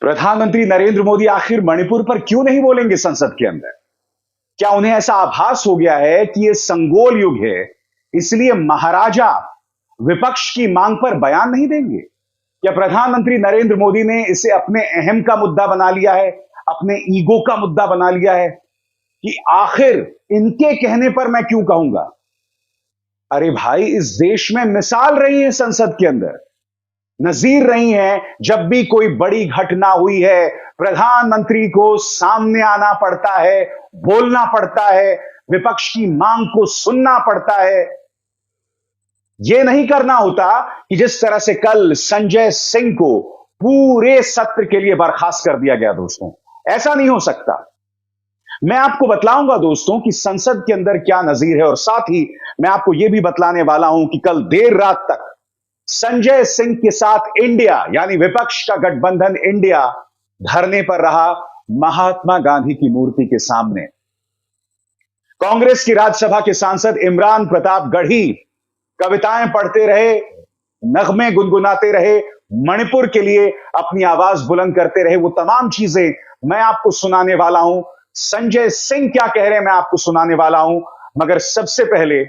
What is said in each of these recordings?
प्रधानमंत्री नरेंद्र मोदी आखिर मणिपुर पर क्यों नहीं बोलेंगे संसद के अंदर? क्या उन्हें ऐसा आभास हो गया है कि यह संगोल युग है, इसलिए महाराजा विपक्ष की मांग पर बयान नहीं देंगे? क्या प्रधानमंत्री नरेंद्र मोदी ने इसे अपने अहम का मुद्दा बना लिया है, अपने ईगो का मुद्दा बना लिया है कि आखिर इनके कहने पर मैं क्यों कहूंगा? अरे भाई, इस देश में मिसाल रही है संसद के अंदर, नजीर रही हैं। जब भी कोई बड़ी घटना हुई है, प्रधानमंत्री को सामने आना पड़ता है, बोलना पड़ता है, विपक्ष की मांग को सुनना पड़ता है। यह नहीं करना होता कि जिस तरह से कल संजय सिंह को पूरे सत्र के लिए बर्खास्त कर दिया गया। दोस्तों, ऐसा नहीं हो सकता। मैं आपको बतलाऊंगा दोस्तों कि संसद के अंदर क्या नजीर है, और साथ ही मैं आपको यह भी बतलाने वाला हूं कि कल देर रात तक संजय सिंह के साथ इंडिया यानी विपक्ष का गठबंधन इंडिया धरने पर रहा महात्मा गांधी की मूर्ति के सामने। कांग्रेस की राज्यसभा के सांसद इमरान प्रताप गढ़ी कविताएं पढ़ते रहे, नगमे गुनगुनाते रहे, मणिपुर के लिए अपनी आवाज बुलंद करते रहे। वो तमाम चीजें मैं आपको सुनाने वाला हूं। संजय सिंह क्या कह रहे हैं मैं आपको सुनाने वाला हूं, मगर सबसे पहले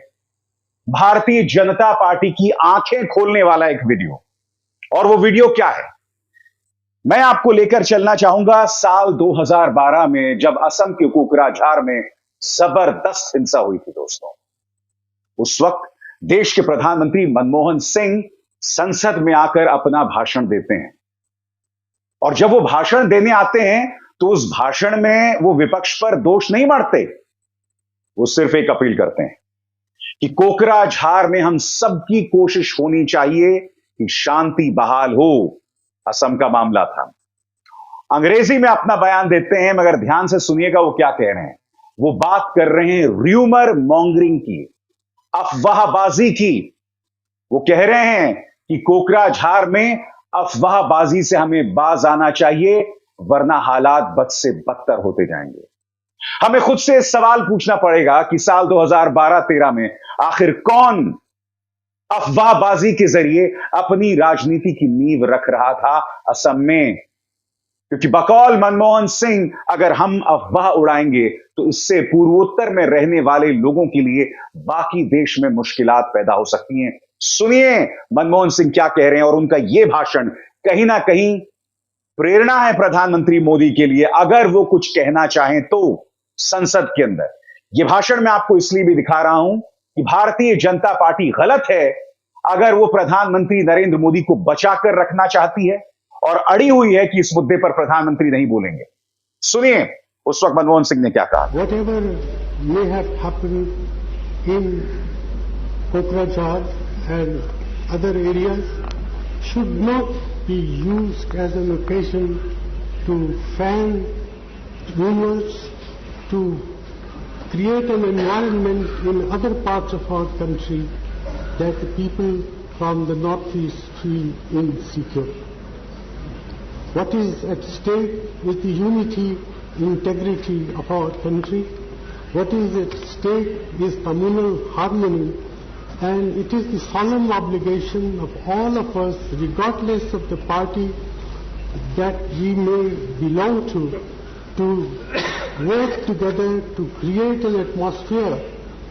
भारतीय जनता पार्टी की आंखें खोलने वाला एक वीडियो। और वो वीडियो क्या है, मैं आपको लेकर चलना चाहूंगा साल 2012 में, जब असम के कोकराझार में जबरदस्त हिंसा हुई थी। दोस्तों, उस वक्त देश के प्रधानमंत्री मनमोहन सिंह संसद में आकर अपना भाषण देते हैं, और जब वो भाषण देने आते हैं तो उस भाषण में वो विपक्ष पर दोष नहीं मढ़ते, वो सिर्फ एक अपील करते हैं कि कोकराझार में हम सबकी कोशिश होनी चाहिए कि शांति बहाल हो। असम का मामला था। अंग्रेजी में अपना बयान देते हैं, मगर ध्यान से सुनिएगा वो क्या कह रहे हैं। वो बात कर रहे हैं र्यूमर मॉन्गरिंग की, अफवाहबाजी की। वो कह रहे हैं कि कोकराझार में अफवाहबाजी से हमें बाज आना चाहिए, वरना हालात बद से बदतर होते जाएंगे। हमें खुद से सवाल पूछना पड़ेगा कि साल 2012-13 में आखिर कौन अफवाहबाजी के जरिए अपनी राजनीति की नींव रख रहा था असम में? क्योंकि बकौल मनमोहन सिंह, अगर हम अफवाह उड़ाएंगे तो इससे पूर्वोत्तर में रहने वाले लोगों के लिए बाकी देश में मुश्किलात पैदा हो सकती हैं। सुनिए मनमोहन सिंह क्या कह रहे हैं, और उनका यह भाषण कहीं ना कहीं प्रेरणा है प्रधानमंत्री मोदी के लिए, अगर वो कुछ कहना चाहें तो संसद के अंदर। यह भाषण मैं आपको इसलिए भी दिखा रहा हूं कि भारतीय जनता पार्टी गलत है अगर वो प्रधानमंत्री नरेंद्र मोदी को बचाकर रखना चाहती है और अड़ी हुई है कि इस मुद्दे पर प्रधानमंत्री नहीं बोलेंगे। सुनिए उस वक्त मनमोहन सिंह ने क्या कहा। Whatever may have happened in Kokrajhar and other areas should not be used as an occasion to fan rumors, to create an environment in other parts of our country that the people from the northeast feel insecure. What is at stake is the unity, integrity of our country. What is at stake is communal harmony, and it is the solemn obligation of all of us, regardless of the party that we may belong to work together to create an atmosphere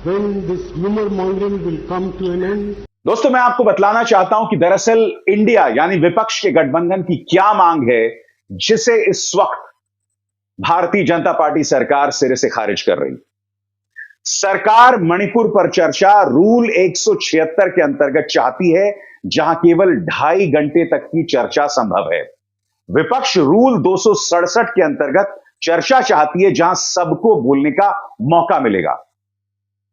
when this rumor mongering will come to an end. दोस्तों, मैं आपको बतलाना चाहता हूं कि दरअसल India यानी विपक्ष के गठबंधन की क्या मांग है, जिसे इस वक्त भारतीय जनता पार्टी सरकार सिरे से खारिज कर रही। सरकार मणिपुर पर चर्चा रूल 176 के अंतर्गत चाहती है, जहां केवल 2.5 घंटे तक की चर्चा संभव है। विपक्ष रूल 267 के अंतर्गत चर्चा चाहती है, जहां सबको बोलने का मौका मिलेगा।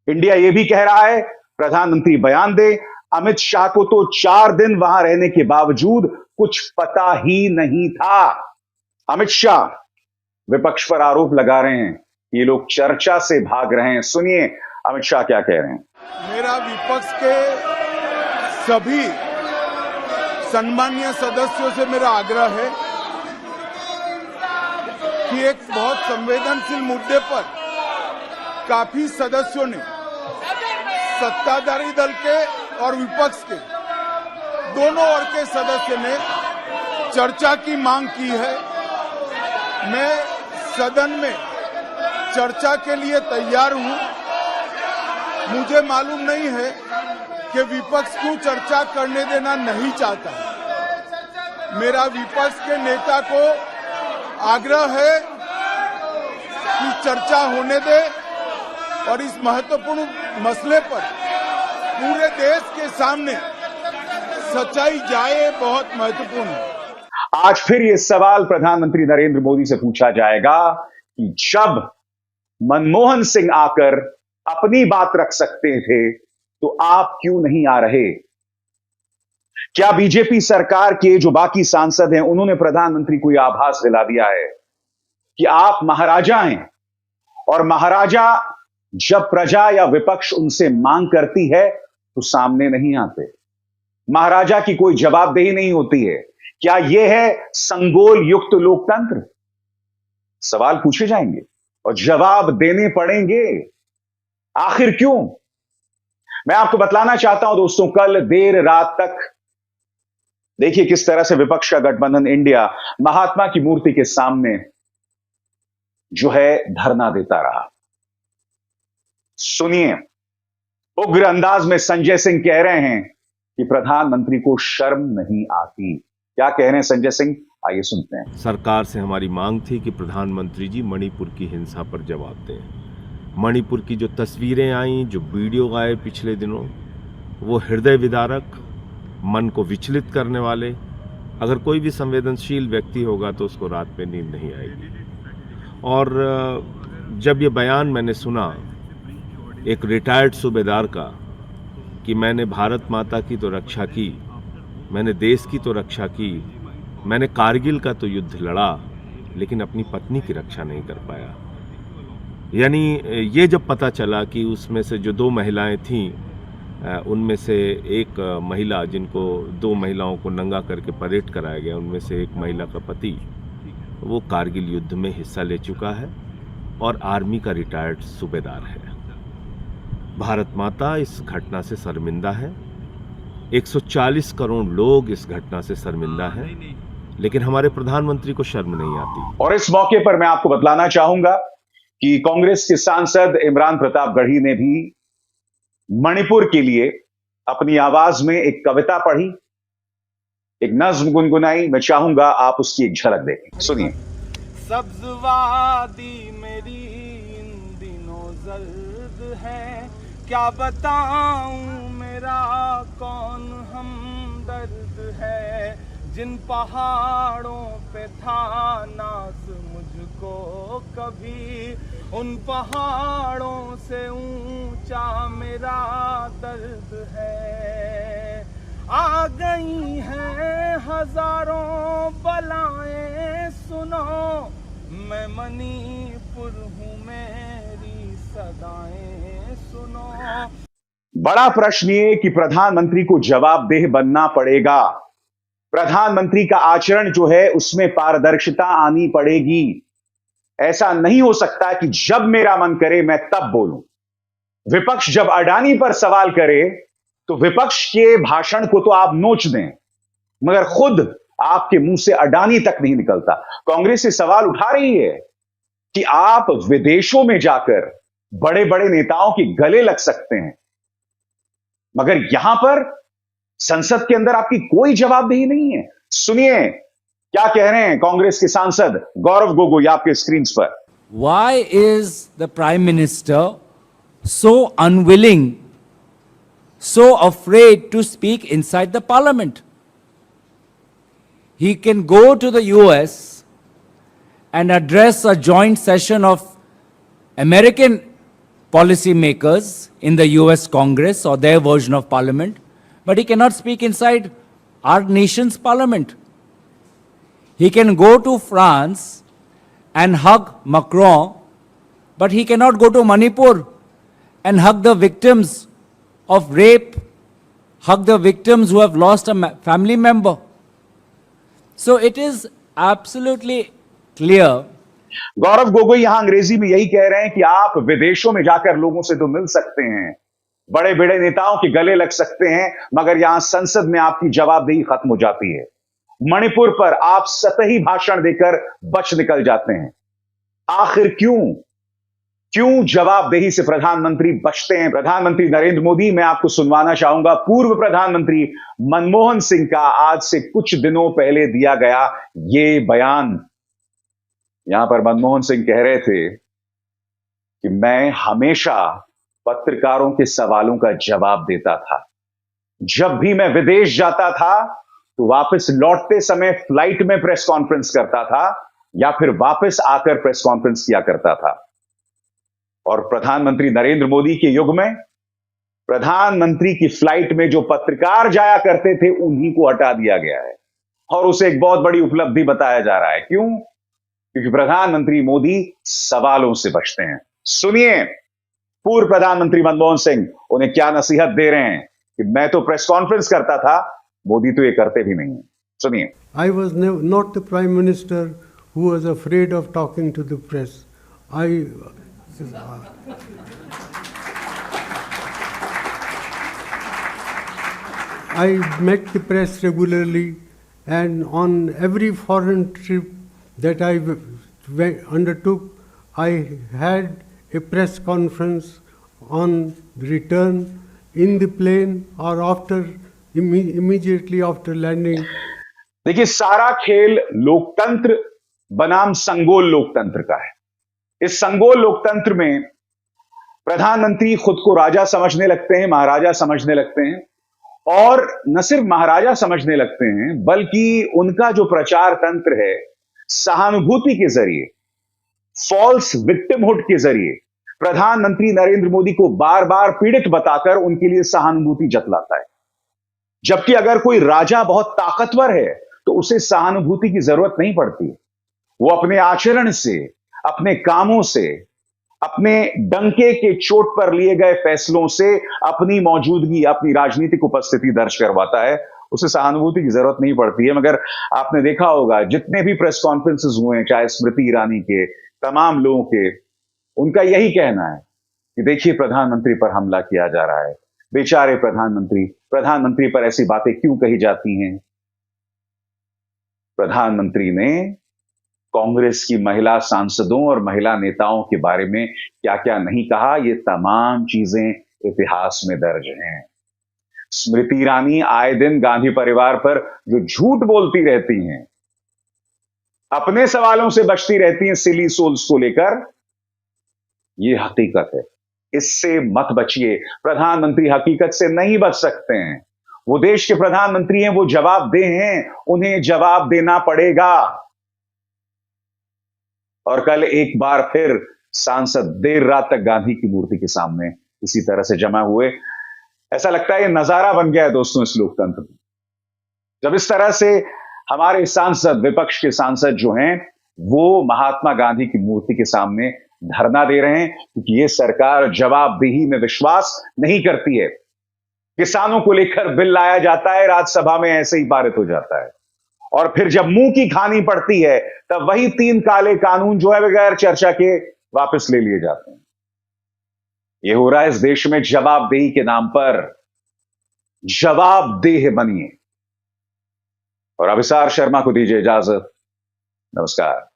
इंडिया यह भी कह रहा है प्रधानमंत्री बयान दे। अमित शाह को तो 4 दिन वहां रहने के बावजूद कुछ पता ही नहीं था। अमित शाह विपक्ष पर आरोप लगा रहे हैं ये लोग चर्चा से भाग रहे हैं। सुनिए अमित शाह क्या कह रहे हैं। मेरा विपक्ष के सभी सम्मानीय सदस्यों से मेरा आग्रह है कि एक बहुत संवेदनशील मुद्दे पर काफी सदस्यों ने, सत्ताधारी दल के और विपक्ष के दोनों ओर के सदस्य ने चर्चा की मांग की है। मैं सदन में चर्चा के लिए तैयार हूं। मुझे मालूम नहीं है कि विपक्ष क्यों चर्चा करने देना नहीं चाहता। मेरा विपक्ष के नेता को आग्रह है कि चर्चा होने दे और इस महत्वपूर्ण मसले पर पूरे देश के सामने सच्चाई जाए, बहुत महत्वपूर्ण है। आज फिर यह सवाल प्रधानमंत्री नरेंद्र मोदी से पूछा जाएगा कि जब मनमोहन सिंह आकर अपनी बात रख सकते थे तो आप क्यों नहीं आ रहे? क्या बीजेपी सरकार के जो बाकी सांसद हैं उन्होंने प्रधानमंत्री को यह आभास दिला दिया है कि आप महाराजा हैं और महाराजा जब प्रजा या विपक्ष उनसे मांग करती है तो सामने नहीं आते? महाराजा की कोई जवाबदेही नहीं होती है। क्या यह है संगोल युक्त लोकतंत्र? सवाल पूछे जाएंगे और जवाब देने पड़ेंगे। आखिर क्यों? मैं आपको बतलाना चाहता हूं दोस्तों, कल देर रात तक देखिए किस तरह से विपक्ष का गठबंधन इंडिया महात्मा की मूर्ति के सामने जो है धरना देता रहा। सुनिए, उग्र अंदाज में संजय सिंह कह रहे हैं कि प्रधानमंत्री को शर्म नहीं आती। क्या कह रहे हैं संजय सिंह, आइए सुनते हैं। सरकार से हमारी मांग थी कि प्रधानमंत्री जी मणिपुर की हिंसा पर जवाब दें। मणिपुर की जो तस्वीरें आई, जो वीडियो आए पिछले दिनों, वो हृदय विदारक, मन को विचलित करने वाले। अगर कोई भी संवेदनशील व्यक्ति होगा तो उसको रात में नींद नहीं आएगी। और जब ये बयान मैंने सुना एक रिटायर्ड सूबेदार का कि मैंने भारत माता की तो रक्षा की, मैंने देश की तो रक्षा की, मैंने कारगिल का तो युद्ध लड़ा, लेकिन अपनी पत्नी की रक्षा नहीं कर पाया। यानी ये जब पता चला कि उसमें से जो 2 महिलाएं थीं, उनमें से एक महिला जिनको 2 महिलाओं को नंगा करके परेड कराया गया, उनमें से एक महिला का पति वो कारगिल युद्ध में हिस्सा ले चुका है और आर्मी का रिटायर्ड सूबेदार है। भारत माता इस घटना से शर्मिंदा है। 140 करोड़ लोग इस घटना से शर्मिंदा हैं, लेकिन हमारे प्रधानमंत्री को शर्म नहीं आती। और इस मौके पर मैं आपको बतलाना चाहूंगा कि कांग्रेस के सांसद इमरान प्रताप गढ़ी ने भी मणिपुर के लिए अपनी आवाज में एक कविता पढ़ी, एक नज्म गुनगुनाई। मैं चाहूंगा आप उसकी एक झलक देखें, सुनिए। सब्ज वादी मेरी इन दिनों जर्द है, क्या बताऊं मेरा कौन हमदर्द है। जिन पहाड़ों पे था नाज मुझको कभी, उन पहाड़ों से ऊंचा मेरा दर्द है। आ गई हैं हजारों बलाएं सुनो, मैं मणिपुर हूँ मेरी सदाएं सुनो। बड़ा प्रश्न ये कि प्रधानमंत्री को जवाबदेह बनना पड़ेगा। प्रधानमंत्री का आचरण जो है उसमें पारदर्शिता आनी पड़ेगी। ऐसा नहीं हो सकता कि जब मेरा मन करे मैं तब बोलूं। विपक्ष जब अडानी पर सवाल करे तो विपक्ष के भाषण को तो आप नोच दें, मगर खुद आपके मुंह से अडानी तक नहीं निकलता। कांग्रेस से सवाल उठा रही है कि आप विदेशों में जाकर बड़े बड़े नेताओं के गले लग सकते हैं, मगर यहां पर संसद के अंदर आपकी कोई जवाबदेही नहीं है। सुनिए क्या कह रहे हैं कांग्रेस के सांसद गौरव गोगोई आपके स्क्रीन पर। Why is the Prime Minister so unwilling, so afraid to speak inside the Parliament? He can go to the US and address a joint session of American policymakers in the US Congress or their version of Parliament, but he cannot speak inside our nation's Parliament. He can go to France and hug Macron, but he cannot go to Manipur and hug the victims of rape, hug the victims who have lost a family member. So it is absolutely clear. Gaurav Gogoi यहां अंग्रेजी में यही कह रहे हैं कि आप विदेशों में जाकर लोगों से तो मिल सकते हैं, बड़े बड़े नेताओं के गले लग सकते हैं, मगर यहां संसद में आपकी जवाबदेही खत्म हो जाती है। मणिपुर पर आप सतही भाषण देकर बच निकल जाते हैं। आखिर क्यों जवाबदेही से प्रधानमंत्री बचते हैं? प्रधानमंत्री नरेंद्र मोदी, मैं आपको सुनवाना चाहूंगा पूर्व प्रधानमंत्री मनमोहन सिंह का आज से कुछ दिनों पहले दिया गया यह बयान। यहां पर मनमोहन सिंह कह रहे थे कि मैं हमेशा पत्रकारों के सवालों का जवाब देता था। जब भी मैं विदेश जाता था तो वापस लौटते समय फ्लाइट में प्रेस कॉन्फ्रेंस करता था या फिर वापस आकर प्रेस कॉन्फ्रेंस किया करता था। और प्रधानमंत्री नरेंद्र मोदी के युग में प्रधानमंत्री की फ्लाइट में जो पत्रकार जाया करते थे उन्हीं को हटा दिया गया है और उसे एक बहुत बड़ी उपलब्धि बताया जा रहा है। क्यों? क्योंकि प्रधानमंत्री मोदी सवालों से बचते हैं। सुनिए पूर्व प्रधानमंत्री मनमोहन सिंह उन्हें क्या नसीहत दे रहे हैं कि मैं तो प्रेस कॉन्फ्रेंस करता था, मोदी तो ये करते भी नहीं है। सुनिए। I was not the Prime Minister who was afraid of talking to the press. I met the press regularly, and on every foreign trip that I undertook, I had a press conference on return in the plane or immediately after landing. देखिए, सारा खेल लोकतंत्र बनाम संगोल लोकतंत्र का है। इस संगोल लोकतंत्र में प्रधानमंत्री खुद को राजा समझने लगते हैं, महाराजा समझने लगते हैं, और न सिर्फ महाराजा समझने लगते हैं बल्कि उनका जो प्रचार तंत्र है सहानुभूति के जरिए, फॉल्स विक्टिमहुड के जरिए प्रधानमंत्री नरेंद्र मोदी को बार बार पीड़ित बताकर उनके लिए सहानुभूति जतलाता है। जबकि अगर कोई राजा बहुत ताकतवर है तो उसे सहानुभूति की जरूरत नहीं पड़ती। वो अपने आचरण से, अपने कामों से, अपने डंके के चोट पर लिए गए फैसलों से अपनी मौजूदगी, अपनी राजनीतिक उपस्थिति दर्ज करवाता है। उसे सहानुभूति की जरूरत नहीं पड़ती है। मगर आपने देखा होगा जितने भी प्रेस कॉन्फ्रेंसेस हुए हैं, चाहे स्मृति ईरानी के, तमाम लोगों के, उनका यही कहना है कि देखिए प्रधानमंत्री पर हमला किया जा रहा है, बेचारे प्रधानमंत्री पर ऐसी बातें क्यों कही जाती हैं। प्रधानमंत्री ने कांग्रेस की महिला सांसदों और महिला नेताओं के बारे में क्या क्या नहीं कहा, ये तमाम चीजें इतिहास में दर्ज हैं। स्मृति ईरानी आए दिन गांधी परिवार पर जो झूठ बोलती रहती हैं, अपने सवालों से बचती रहती हैं सिली सोल्स को लेकर, ये हकीकत है। इससे मत बचिए। प्रधानमंत्री हकीकत से नहीं बच सकते हैं। वो देश के प्रधानमंत्री हैं, वो जवाबदेह हैं, उन्हें जवाब देना पड़ेगा। और कल एक बार फिर सांसद देर रात तक गांधी की मूर्ति के सामने इसी तरह से जमा हुए। ऐसा लगता है ये नजारा बन गया है दोस्तों इस लोकतंत्र में, जब इस तरह से हमारे सांसद, विपक्ष के सांसद जो हैं, वो महात्मा गांधी की मूर्ति के सामने धरना दे रहे हैं, क्योंकि ये सरकार जवाबदेही में विश्वास नहीं करती है। किसानों को लेकर बिल लाया जाता है, राज्यसभा में ऐसे ही पारित हो जाता है, और फिर जब मुंह की खानी पड़ती है तब वही 3 काले कानून जो है बगैर चर्चा के वापस ले लिए जाते हैं। यह हो रहा है इस देश में। जवाबदेही के नाम पर जवाबदेह बनिए। और अभिसार शर्मा को दीजिए इजाजत। नमस्कार।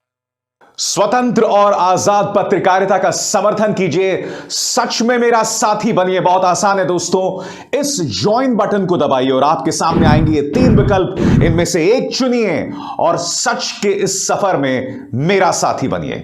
स्वतंत्र और आजाद पत्रकारिता का समर्थन कीजिए, सच में मेरा साथी बनिए। बहुत आसान है दोस्तों, इस ज्वाइन बटन को दबाइए और आपके सामने आएंगे ये 3 विकल्प, इनमें से एक चुनिए और सच के इस सफर में मेरा साथी बनिए।